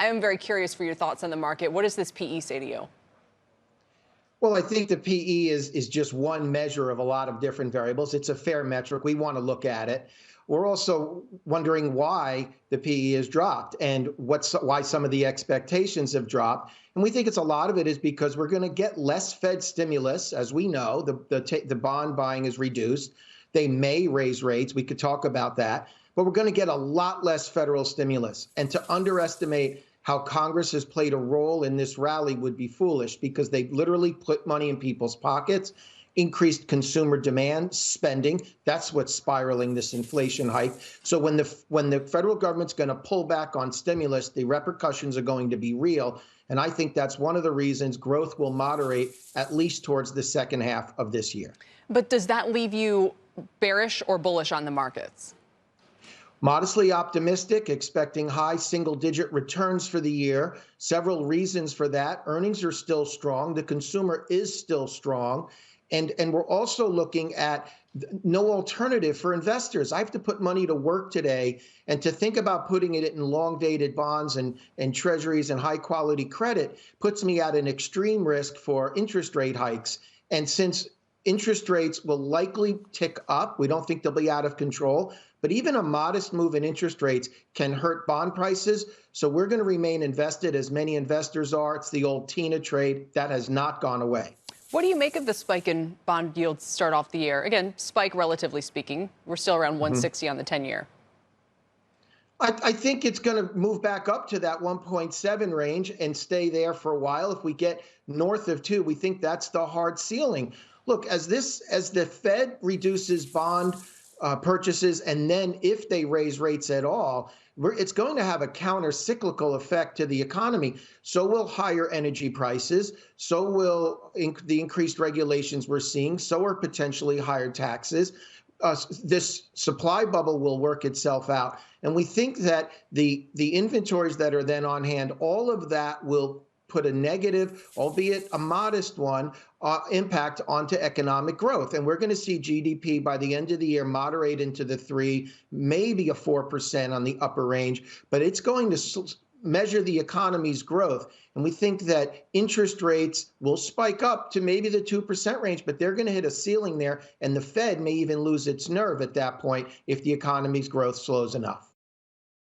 I am very curious for your thoughts on the market. What does this PE say to you? Well, I think the PE is just one measure of a lot of different variables. It's a fair metric. We want to look at it. We're also wondering why the PE has dropped and why some of the expectations have dropped. And we think a lot of it is because we're going to get less Fed stimulus. As we know, the bond buying is reduced. They may raise rates. We could talk about that. But we're going to get a lot less federal stimulus. And to underestimate how Congress has played a role in this rally would be foolish, because they literally put money in people's pockets, increased consumer demand, spending. That's what's spiraling this inflation hike. So when the federal government's going to pull back on stimulus, the repercussions are going to be real. And I think that's one of the reasons growth will moderate at least towards the second half of this year. But does that leave you bearish or bullish on the markets? Modestly optimistic, expecting high single-digit returns for the year. Several reasons for that. Earnings are still strong. The consumer is still strong. And we're also looking at no alternative for investors. I have to put money to work today, and to think about putting it in long-dated bonds and treasuries and high-quality credit puts me at an extreme risk for interest rate hikes. And since interest rates will likely tick up, we don't think they'll be out of control, but even a modest move in interest rates can hurt bond prices. So we're going to remain invested, as many investors are. It's the old Tina trade that has not gone away. What do you make of the spike in bond yields to start off the year? Again, spike relatively speaking. We're still around 160 on the 10-year. I think it's going to move back up to that 1.7 range and stay there for a while. If we get north of 2, we think that's the hard ceiling. Look, as the Fed reduces bond purchases, and then if they raise rates at all, it's going to have a counter-cyclical effect to the economy. So will higher energy prices. So will the increased regulations we're seeing. So are potentially higher taxes. This supply bubble will work itself out. And we think that the inventories that are then on hand, all of that will put a negative, albeit a modest one, impact onto economic growth. And we're going to see GDP by the end of the year moderate into the 3, maybe a 4% on the upper range, but it's going to measure the economy's growth. And we think that interest rates will spike up to maybe the 2% range, but they're going to hit a ceiling there, and the Fed may even lose its nerve at that point if the economy's growth slows enough.